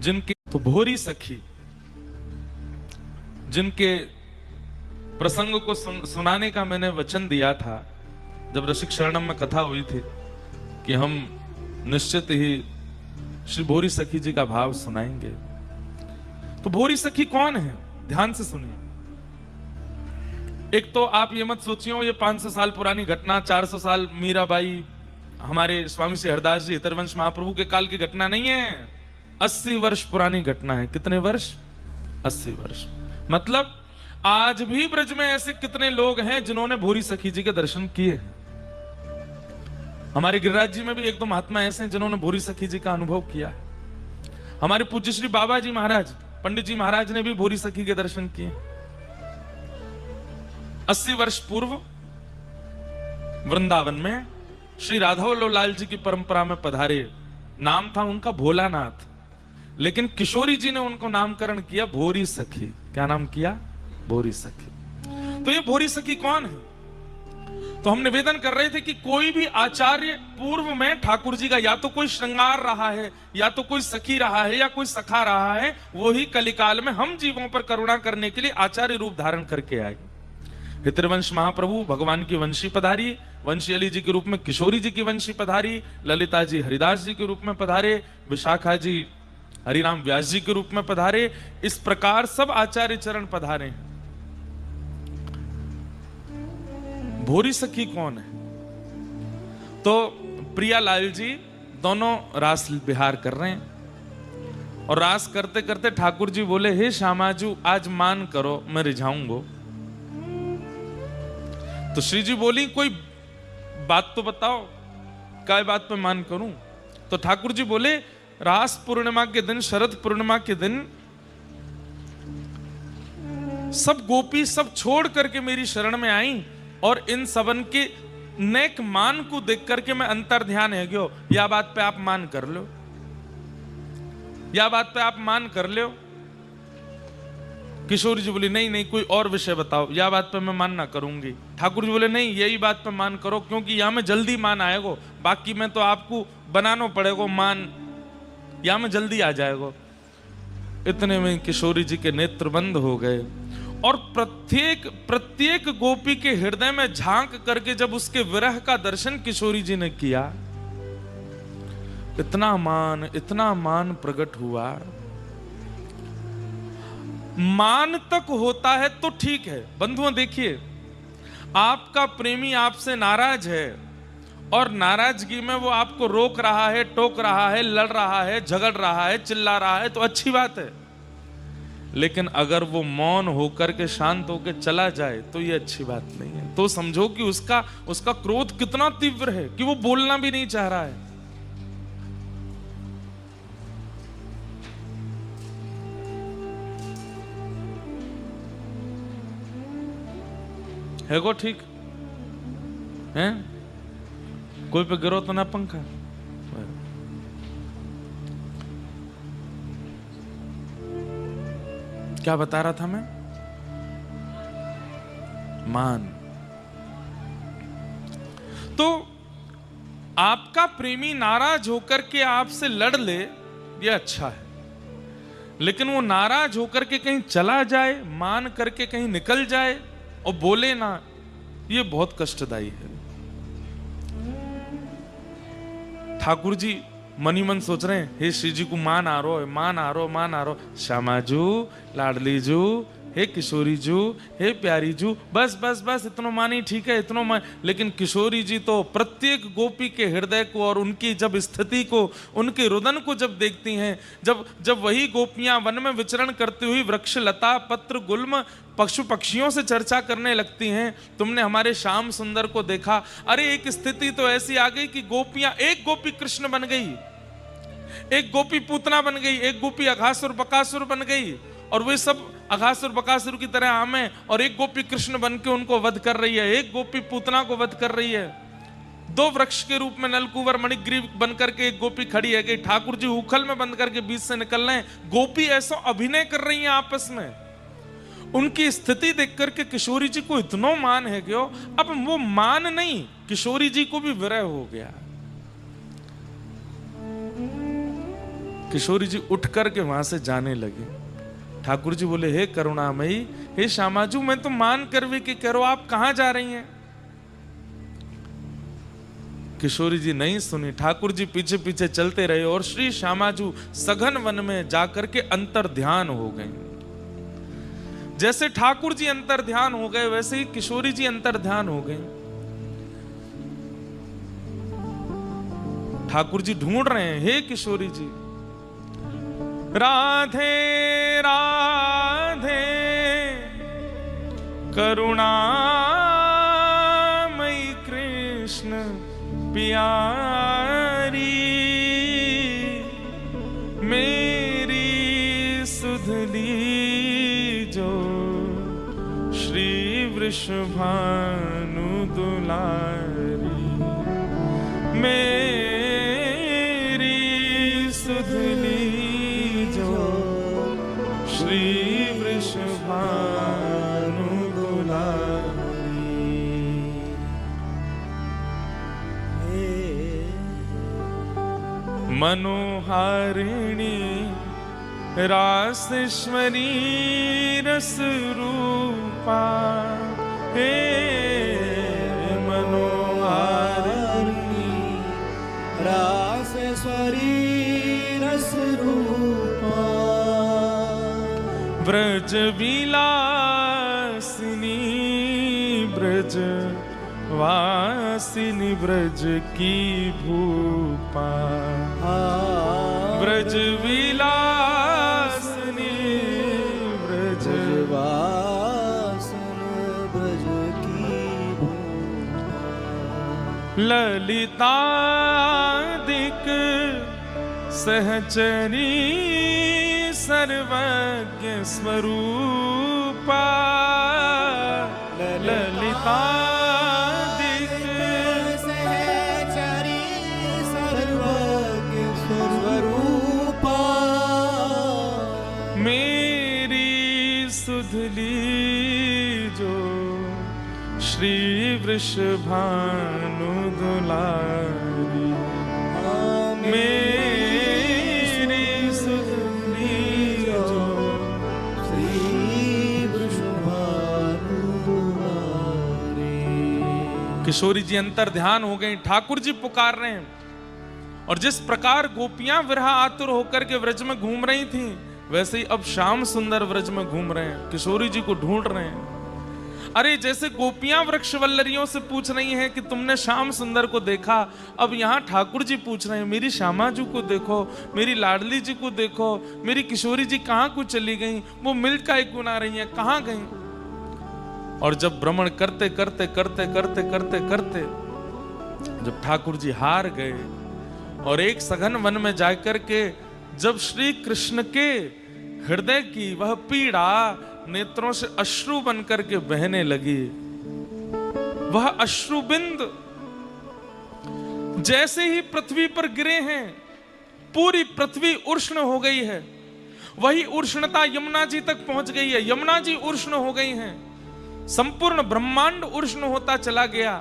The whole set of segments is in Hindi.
जिनके तो भोरी सखी, जिनके प्रसंग को सुनाने का मैंने वचन दिया था जब रसिक शरणम में कथा हुई थी कि हम निश्चित ही श्री भोरी सखी जी का भाव सुनाएंगे। तो भोरी सखी कौन है, ध्यान से सुनिए। एक तो आप ये मत सोचिए ये 500 साल पुरानी घटना, 400 साल मीराबाई, हमारे स्वामी श्री हरदास जी हितरवंश महाप्रभु के काल की घटना नहीं है, 80 वर्ष पुरानी घटना है। कितने वर्ष? 80 वर्ष। मतलब आज भी ब्रज में ऐसे कितने लोग हैं जिन्होंने भोरी सखी जी के दर्शन किए। हमारे गिरिराज जी में भी एक दो महात्मा ऐसे हैं जिन्होंने भोरी सखी जी का अनुभव किया है। हमारे पूज्य श्री बाबा जी महाराज, पंडित जी महाराज ने भी भोरी सखी के दर्शन किए। 80 वर्ष पूर्व वृंदावन में श्री राघव लाल जी की परंपरा में पधारे। नाम था उनका भोलानाथ, लेकिन किशोरी जी ने उनको नामकरण किया भोरी सखी। क्या नाम किया? भोरी सखी। तो ये भोरी सखी कौन है? तो हम निवेदन कर रहे थे कि कोई भी आचार्य पूर्व में ठाकुर जी का या तो कोई श्रृंगार रहा है, या तो कोई सखी रहा है, या कोई सखा रहा है, वो ही कलिकाल में हम जीवों पर करुणा करने के लिए आचार्य रूप धारण करके आए। हितरवंश महाप्रभु भगवान की वंशी पधारी, वंशी अली जी के रूप में किशोरी जी की वंशी पधारी, ललिता जी हरिदास जी के रूप में पधारे, विशाखा जी हरिराम व्यास जी के रूप में पधारे। इस प्रकार सब आचार्य चरण पधारे हैं। भोरी सखी कौन है? तो प्रियालाल जी दोनों रास विहार कर रहे हैं, और रास करते करते ठाकुर जी बोले, हे श्यामाजू आज मान करो, मैं रिझाऊंगा। तो श्री जी बोली, कोई बात तो बताओ, काय बात पे मान करूं? तो ठाकुर जी बोले, रास पूर्णिमा के दिन, शरद पूर्णिमा के दिन सब गोपी सब छोड़ करके मेरी शरण में आई, और इन सबन के नेक मान को देख करके मैं अंतर ध्यान है गयो। या बात पे आप मान कर लो, या बात पे आप मान कर लो। किशोरी जी बोली, नहीं नहीं कोई और विषय बताओ, या बात पे मैं मान ना करूंगी। ठाकुर जी बोले, नहीं यही बात पे मान करो, क्योंकि यहां में जल्दी मान आएगा, बाकी में तो आपको बनाना पड़ेगा मान, या में जल्दी आ जाएगा। इतने में किशोरी जी के नेत्र बंद हो गए, और प्रत्येक गोपी के हृदय में झांक करके जब उसके विरह का दर्शन किशोरी जी ने किया, इतना मान प्रकट हुआ। मान तक होता है तो ठीक है बंधुओं, देखिए आपका प्रेमी आपसे नाराज है, और नाराजगी में वो आपको रोक रहा है, टोक रहा है, लड़ रहा है, झगड़ रहा है, चिल्ला रहा है, तो अच्छी बात है। लेकिन अगर वो मौन होकर के शांत होकर चला जाए तो ये अच्छी बात नहीं है। तो समझो कि उसका क्रोध कितना तीव्र है कि वो बोलना भी नहीं चाह रहा है गो ठीक है? कोई पे गिरो तो ना पंखा। क्या बता रहा था मैं? मान। तो आपका प्रेमी नाराज होकर के आपसे लड़ ले, ये अच्छा है, लेकिन वो नाराज होकर के कहीं चला जाए, मान करके कहीं निकल जाए और बोले ना, ये बहुत कष्टदायी है। ठाकुर जी मनी मन सोच रहे हैं, हे श्री जी को मान आ रो, मान आ रो, मान आ रो। श्यामाजू, लाडली जू, हे किशोरी जू, हे प्यारी जू, बस बस बस इतना मानी ठीक है, इतना मान। लेकिन किशोरी जी तो प्रत्येक गोपी के हृदय को और उनकी जब स्थिति को, उनके रुदन को जब देखती हैं, जब वही गोपियां वन में विचरण करती हुई वृक्ष लता पत्र गुल्म पशु पक्षियों से चर्चा करने लगती हैं, तुमने हमारे श्याम सुंदर को देखा। अरे एक स्थिति तो ऐसी आ गई कि गोपियां, एक गोपी कृष्ण बन गई, एक गोपी पूतना बन गई, एक गोपी अघासुर बकासुर बन गई, और वे सब अघासुर बकासुर की तरह आमे, और एक गोपी कृष्ण बन के उनको वध कर रही है, एक गोपी पूतना को वध कर रही है। दो वृक्ष के रूप में नलकुवर मणिग्रीव बन करके एक गोपी खड़ी है कि ठाकुर जी उखल में बंद करके बीच से निकल रहे हैं। गोपी ऐसा अभिनय कर रही है आपस में। उनकी स्थिति देख करके किशोरी जी को इतना मान है कि अब वो मान नहीं, किशोरी जी को भी विरह हो गया। किशोरी जी उठ करके वहां से जाने लगे। ठाकुर जी बोले, हे करुणामयी, हे श्यामाजू, मैं तो मान कर भी कि करो, आप कहां जा रही हैं? किशोरी जी नहीं सुनी। ठाकुर जी पीछे पीछे चलते रहे और श्री श्यामाजू सघन वन में जाकर के अंतर ध्यान हो गए। जैसे ठाकुर जी अंतर ध्यान हो गए, वैसे ही किशोरी जी अंतर ध्यान हो गए। ठाकुर जी ढूंढ रहे हैं, हे किशोरी जी, राधे राधे करुणामयी कृष्ण प्यारी, मेरी सुधली जो श्री वृषभानु दुलारी, मेरी सुधली जो श्री वृषभानु दुलारी। मनोहारिणी रासेश्वरी रस रूपा, हे मनोहारिणी रासेश्वरी रस रूपा, ब्रज विलासिनी ब्रज वासिनी ब्रज की भूपा, ब्रज विलासिनी ब्रज वासिनी ब्रज की भूपा, ललितादिक सहचरी सर्वज्ञ स्वरूपा, ललिता जो श्री वृषभानु दुलारी, मेरी सुधली जो श्री वृषभानु दुलारी। किशोरी जी अंतर ध्यान हो गई। ठाकुर जी पुकार रहे हैं और जिस प्रकार गोपियां विरह आतुर होकर के व्रज में घूम रही थीं, वैसे ही अब श्याम सुंदर व्रज में घूम रहे हैं, किशोरी जी को ढूंढ रहे हैं। अरे जैसे गोपियां वृक्षवल्लरियों से पूछ रही हैं कि तुमने श्याम सुंदर को देखा, अब यहाँ ठाकुर जी पूछ रहे हैं, मेरी श्यामाजू को देखो, मेरी लाडली जी को देखो, मेरी किशोरी जी कहाँ को चली गई, वो मिल का एक गुना रही है, कहाँ गई? और जब भ्रमण करते करते करते करते करते करते जब ठाकुर जी हार गए और एक सघन वन में जाकर के जब श्री कृष्ण के हृदय की वह पीड़ा नेत्रों से अश्रु बनकर के बहने लगी, वह अश्रु बिंद जैसे ही पृथ्वी पर गिरे हैं, पूरी पृथ्वी उष्ण हो गई है। वही उष्णता यमुना जी तक पहुंच गई है, यमुना जी उष्ण हो गई हैं, संपूर्ण ब्रह्मांड उष्ण होता चला गया।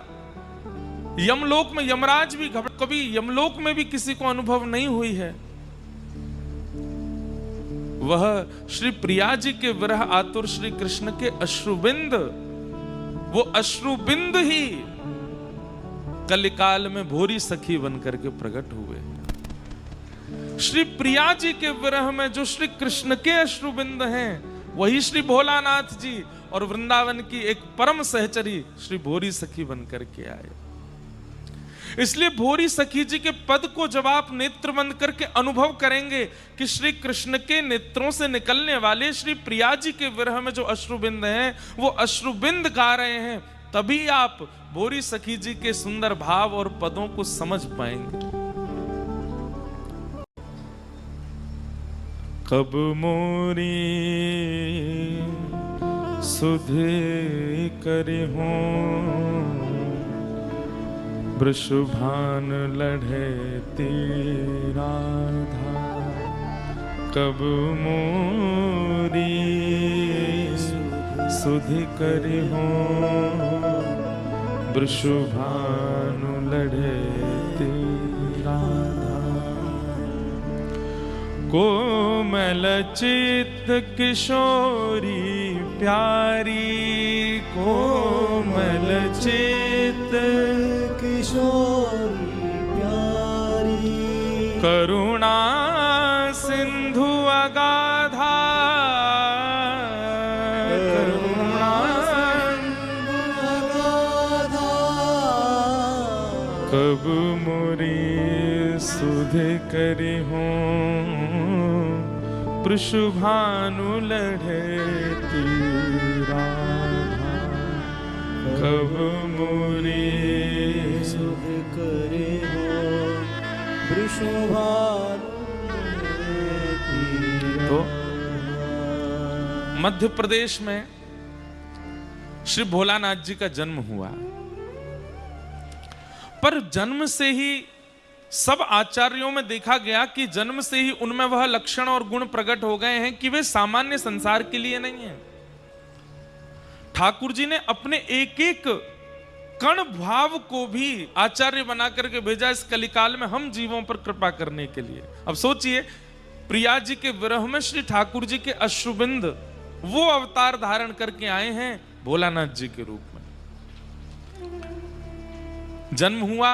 यमलोक में यमराज भी कभी यमलोक में भी किसी को अनुभव नहीं हुई है। वह श्री प्रिया जी के विरह आतुर श्री कृष्ण के अश्रुबिंद, वो अश्रुबिंद ही कलिकाल में भोरी सखी बनकर के प्रकट हुए। श्री प्रिया जी के विरह में जो श्री कृष्ण के अश्रुबिंद हैं, वही श्री भोलानाथ जी और वृंदावन की एक परम सहचरी श्री भोरी सखी बनकर के आए। इसलिए भोरी सखी जी के पद को जब आप नेत्र बंद करके अनुभव करेंगे कि श्री कृष्ण के नेत्रों से निकलने वाले श्री प्रिया जी के विरह में जो अश्रुबिंद हैं, वो अश्रुबिंद गा रहे हैं, तभी आप भोरी सखी जी के सुंदर भाव और पदों को समझ पाएंगे। कब मोरी सुधे करे हों, वृषभान लढ़े तेरा धार। कब मोरी सुधि करि हो, वृषभान लढ़े तेरा धार। कोमल चित किशोरी प्यारी, कोमल चित किशोरी प्यारी, करुणा सिंधु अगाधा, करुणा अगाधा, कब मोरी सुध करी हूँ पृषुभानु लड़े राधा, कब मोरी सुध करे हो वृषभानु। तो मध्य प्रदेश में श्री भोलानाथ जी का जन्म हुआ, पर जन्म से ही सब आचार्यों में देखा गया कि जन्म से ही उनमें वह लक्षण और गुण प्रकट हो गए हैं कि वे सामान्य संसार के लिए नहीं है। ठाकुर जी ने अपने एक एक कण भाव को भी आचार्य बना करके भेजा इस कलिकाल में हम जीवों पर कृपा करने के लिए। अब सोचिए, प्रिया जी के विरह में श्री ठाकुर जी के अश्रुबिंद वो अवतार धारण करके आए हैं भोलानाथ जी के रूप में। जन्म हुआ,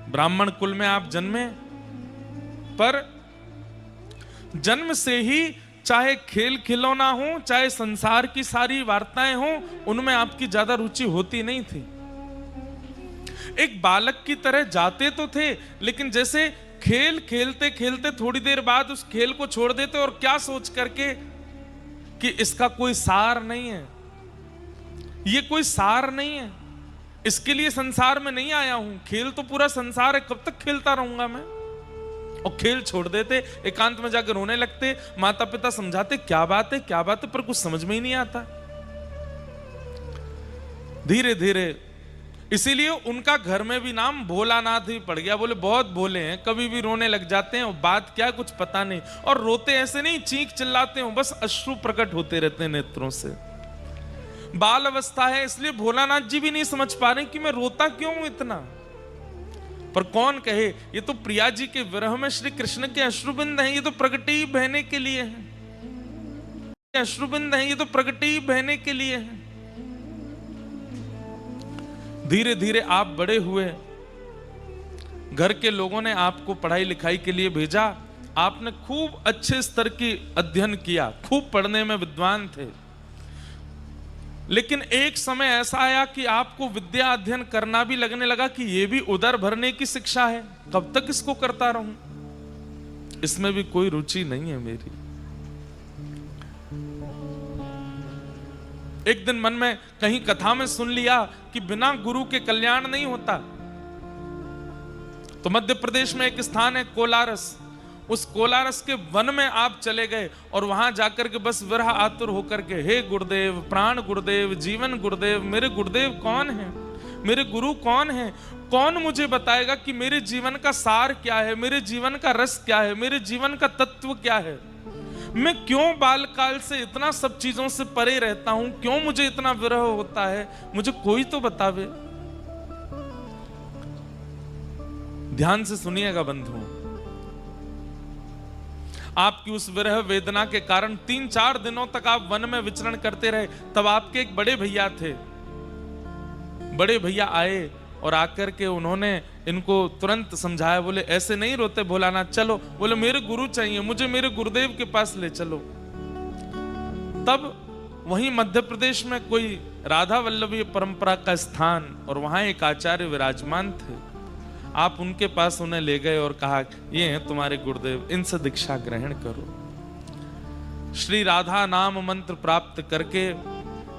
ब्राह्मण कुल में आप जन्मे, पर जन्म से ही चाहे खेल खिलौना हो, चाहे संसार की सारी वार्ताएं हो, उनमें आपकी ज्यादा रुचि होती नहीं थी। एक बालक की तरह जाते तो थे, लेकिन जैसे खेल खेलते खेलते थोड़ी देर बाद उस खेल को छोड़ देते, और क्या सोच करके कि इसका कोई सार नहीं है, ये कोई सार नहीं है, इसके लिए संसार में नहीं आया हूं, खेल तो पूरा संसार है, कब तक खेलता रहूंगा मैं। और खेल छोड़ देते, एकांत में जाकर रोने लगते, माता पिता समझाते क्या बात है क्या बात है, पर कुछ समझ में ही नहीं आता। धीरे धीरे इसीलिए उनका घर में भी नाम भोलानाथ ही पड़ गया। बोले बहुत भोले हैं, कभी भी रोने लग जाते हैं, और बात क्या कुछ पता नहीं, और रोते ऐसे नहीं चीख चिल्लाते हो, बस अश्रु प्रकट होते रहते हैं नेत्रों से। बाल अवस्था है, इसलिए भोलानाथ जी भी नहीं समझ पा रहे कि मैं रोता क्यों हूं इतना। पर कौन कहे, ये तो प्रिया जी के विरह में श्री कृष्ण के अश्रुबिंद हैं, ये तो प्रगटी बहने के लिए हैं, अश्रुबिंद हैं, ये तो प्रगटी बहने के लिए हैं। धीरे धीरे आप बड़े हुए, घर के लोगों ने आपको पढ़ाई लिखाई के लिए भेजा, आपने खूब अच्छे स्तर की अध्ययन किया, खूब पढ़ने में विद्वान थे। लेकिन एक समय ऐसा आया कि आपको विद्या अध्ययन करना भी लगने लगा कि यह भी उदर भरने की शिक्षा है, कब तक इसको करता रहूं, इसमें भी कोई रुचि नहीं है मेरी। एक दिन मन में कहीं कथा में सुन लिया कि बिना गुरु के कल्याण नहीं होता। तो मध्य प्रदेश में एक स्थान है कोलारस, उस कोलारस के वन में आप चले गए, और वहां जाकर के बस विरह आतुर होकर के, हे गुरुदेव, प्राण गुरुदेव, जीवन गुरुदेव, मेरे गुरुदेव कौन है, मेरे गुरु कौन है, कौन मुझे बताएगा कि मेरे जीवन का सार क्या है, मेरे जीवन का रस क्या है, मेरे जीवन का तत्व क्या है, मैं क्यों बालकाल से इतना सब चीजों से परे रहता हूं, क्यों मुझे इतना विरह होता है, मुझे कोई तो बतावे। ध्यान से सुनिएगा बंधुओं, आपकी उस विरह वेदना के कारण 3-4 दिनों तक आप वन में विचरण करते रहे। तब आपके एक बड़े भैया थे, बड़े भैया आए और आकर के उन्होंने इनको तुरंत समझाया, बोले ऐसे नहीं रोते भोलानाथ, चलो, बोले मेरे गुरु चाहिए, मुझे मेरे गुरुदेव के पास ले चलो। तब वहीं मध्य प्रदेश में कोई राधा वल्लभी परंपरा का स्थान, और वहां एक आचार्य विराजमान थे। आप उनके पास उन्हें ले गए और कहा, ये हैं तुम्हारे गुरुदेव, इनसे दीक्षा ग्रहण करो। श्री राधा नाम मंत्र प्राप्त करके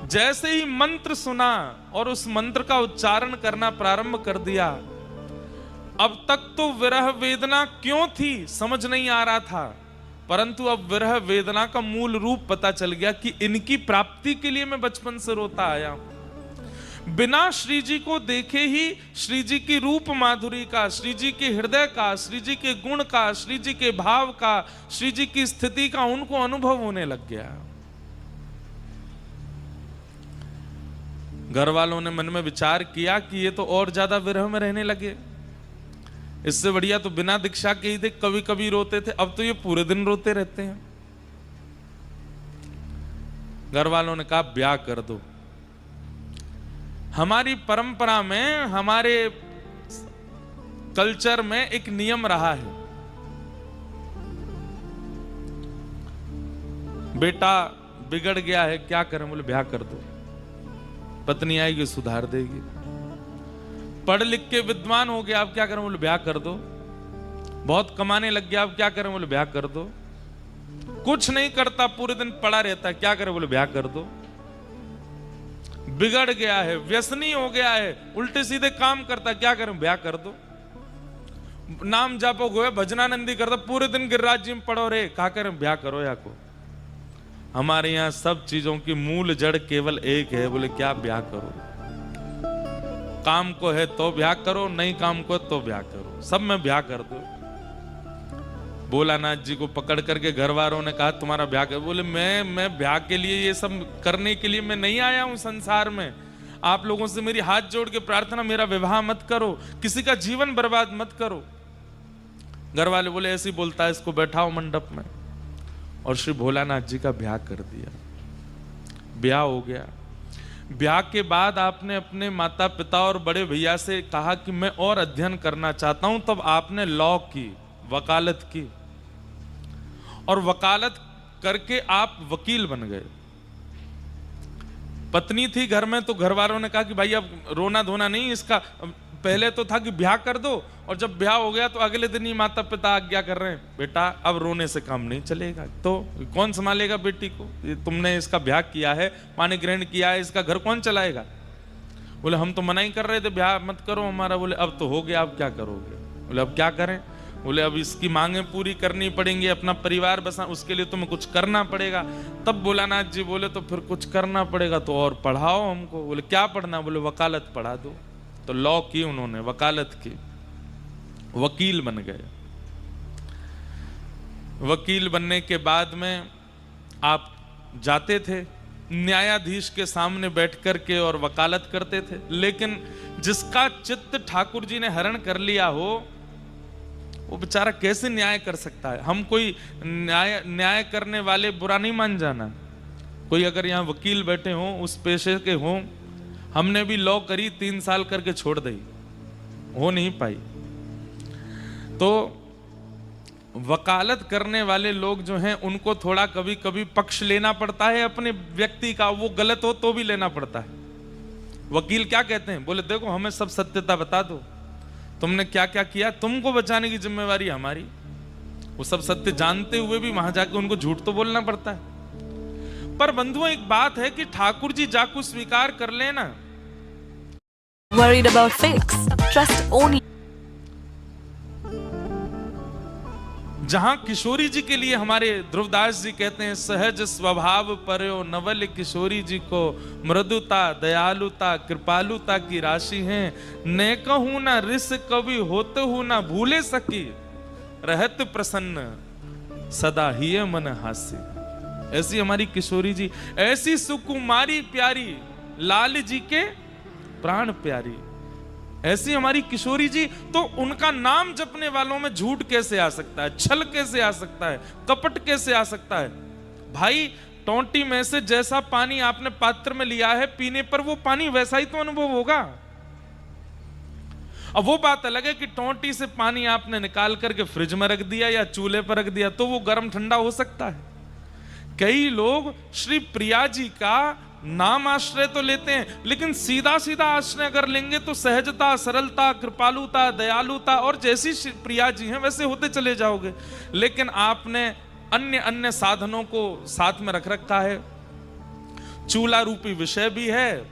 जैसे ही मंत्र सुना और उस मंत्र का उच्चारण करना प्रारंभ कर दिया, अब तक तो विरह वेदना क्यों थी समझ नहीं आ रहा था, परंतु अब विरह वेदना का मूल रूप पता चल गया कि इनकी प्राप्ति के लिए मैं बचपन से रोता आया हूं। बिना श्री जी को देखे ही श्री जी की रूप माधुरी का, श्री जी के हृदय का, श्री जी के गुण का, श्री जी के भाव का, श्री जी की स्थिति का उनको अनुभव होने लग गया। घर वालों ने मन में विचार किया कि ये तो और ज्यादा विरह में रहने लगे, इससे बढ़िया तो बिना दीक्षा के ही थे, कभी कभी रोते थे, अब तो ये पूरे दिन रोते रहते हैं। घर वालों ने कहा ब्याह कर दो। हमारी परंपरा में, हमारे कल्चर में एक नियम रहा है, बेटा बिगड़ गया है, क्या करें? बोले ब्याह कर दो, पत्नी आएगी सुधार देगी। पढ़ लिख के विद्वान हो गया, अब क्या करें? बोले ब्याह कर दो। बहुत कमाने लग गया, अब क्या करें? बोले ब्याह कर दो। कुछ नहीं करता, पूरे दिन पड़ा रहता है, क्या करे? बोले ब्याह कर दो। बिगड़ गया है, व्यसनी हो गया है, उल्टे सीधे काम करता, क्या करें? ब्याह कर दो। नाम जापो गोए भजनानंदी करता, पूरे दिन गिरिराज जी में पड़ो रे, क्या करें? ब्याह करो या को। हमारे यहां सब चीजों की मूल जड़ केवल एक है, बोले क्या? ब्याह करो। काम को है तो ब्याह करो, नहीं काम को तो ब्याह करो, सब में ब्याह कर दो। भोलानाथ जी को पकड़ करके घर वालों ने कहा तुम्हारा ब्याह कर। बोले मैं ब्याह के लिए, ये सब करने के लिए मैं नहीं आया हूं संसार में। आप लोगों से मेरी हाथ जोड़ के प्रार्थना, मेरा विवाह मत करो, किसी का जीवन बर्बाद मत करो। घर वाले बोले ऐसे ही बोलता है, इसको बैठाओ मंडप में। और श्री भोलानाथ जी का ब्याह कर दिया। ब्याह हो गया। ब्याह के बाद आपने अपने माता पिता और बड़े भैया से कहा कि मैं और अध्ययन करना चाहता हूं, तब आपने लॉ की, वकालत की, और वकालत करके आप वकील बन गए। पत्नी थी घर में, तो घर वालों ने कहा कि भाई अब रोना धोना नहीं, इसका पहले तो था कि ब्याह कर दो, और जब ब्याह हो गया तो अगले दिन ही माता पिता आज्ञा कर रहे हैं, बेटा अब रोने से काम नहीं चलेगा। तो कौन संभालेगा बेटी को? तुमने इसका ब्याह किया है, पानी ग्रहण किया है, इसका घर कौन चलाएगा? बोले हम तो मना ही कर रहे थे, ब्याह मत करो हमारा। बोले अब तो हो गया, अब क्या करोगे? बोले अब क्या करें? बोले अब इसकी मांगे पूरी करनी पड़ेंगी, अपना परिवार बसा, उसके लिए तुम्हें कुछ करना पड़ेगा। तब भोलानाथ जी बोले तो फिर कुछ करना पड़ेगा, तो और पढ़ाओ हमको। बोले क्या पढ़ना? बोले वकालत पढ़ा दो। तो लॉ की उन्होंने, वकालत की, वकील बन गए। वकील बनने के बाद में आप जाते थे न्यायाधीश के सामने बैठ करके और वकालत करते थे। लेकिन जिसका चित्त ठाकुर जी ने हरण कर लिया हो, वो बेचारा कैसे न्याय कर सकता है? हम कोई न्याय करने वाले बुरा नहीं मान जाना। कोई अगर यहाँ वकील बैठे हों, उस पेशे के हों, हमने भी लॉ करी, 3 साल करके छोड़ दी, हो नहीं पाई। तो वकालत करने वाले लोग जो हैं, उनको थोड़ा कभी कभी पक्ष लेना पड़ता है अपने व्यक्ति का, वो गलत हो तो भी लेना पड़ता है। वकील क्या कहते हैं? बोले देखो हमें सब सत्यता बता दो, तुमने क्या क्या किया, तुमको बचाने की जिम्मेवारी हमारी। वो सब सत्य जानते हुए भी वहां जाके उनको झूठ तो बोलना पड़ता है। पर बंधुओं एक बात है कि ठाकुर जी जाकू स्वीकार कर लेना। Worried about fakes? Trust only. जहां किशोरी जी के लिए हमारे ध्रुवदास जी कहते हैं, सहज स्वभाव पर्यो नवल किशोरी जी को मृदुता दयालुता कृपालुता की राशि है। ने कहूं ना रिस कवि होते हूं ना भूले सकी, रहत प्रसन्न सदा ही मन हास्य। ऐसी हमारी किशोरी जी, ऐसी सुकुमारी प्यारी, लाल जी के प्राण प्यारी, ऐसी हमारी किशोरी जी। तो उनका नाम जपने वालों में झूठ कैसे आ सकता है? छल कैसे आ सकता है? कपट कैसे आ सकता है? भाई टोंटी में से जैसा पानी आपने पात्र में लिया है, पीने पर वो पानी वैसा ही तो अनुभव होगा। अब वो बात अलग है कि टोंटी से पानी आपने निकाल करके फ्रिज में रख दिया या चूल्हे पर रख दिया, तो वो गर्म ठंडा हो सकता है। कई लोग श्री प्रिया जी का नाम आश्रय तो लेते हैं, लेकिन सीधा सीधा आश्रय अगर लेंगे तो सहजता, सरलता, कृपालुता, दयालुता और जैसी प्रिया जी हैं वैसे होते चले जाओगे। लेकिन आपने अन्य अन्य साधनों को साथ में रख रखा है। चूल्हा रूपी विषय भी है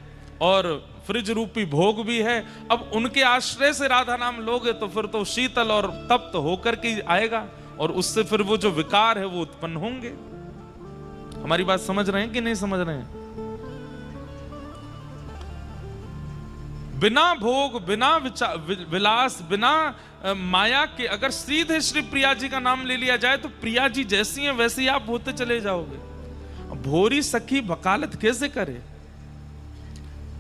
और फ्रिज रूपी भोग भी है। अब उनके आश्रय से राधा नाम लोगे तो फिर तो शीतल और तप्त होकर के आएगा, और उससे फिर वो जो विकार है वो उत्पन्न होंगे। हमारी बात समझ रहे हैं कि नहीं समझ रहे हैं? बिना भोग, बिना विलास, बिना माया के अगर सीधे श्री प्रिया जी का नाम ले लिया जाए तो प्रिया जी जैसी हैं वैसे ही आप होते चले जाओगे। भोरी सखी वकालत कैसे करे?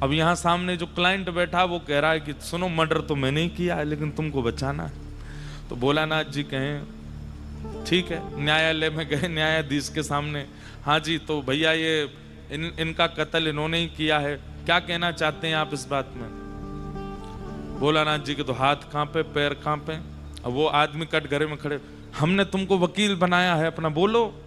अब यहां सामने जो क्लाइंट बैठा वो कह रहा है कि सुनो, मर्डर तो मैंने ही किया है लेकिन तुमको बचाना है। तो भोलानाथ जी कहें ठीक है, न्यायालय में गए, न्यायाधीश के सामने, हाँ जी तो भैया ये इनका कत्ल इन्होंने ही किया है, क्या कहना चाहते हैं आप इस बात में? भोलानाथ जी के तो हाथ कांपे, पैर कांपे। अब वो आदमी कटघरे में खड़े, हमने तुमको वकील बनाया है अपना, बोलो।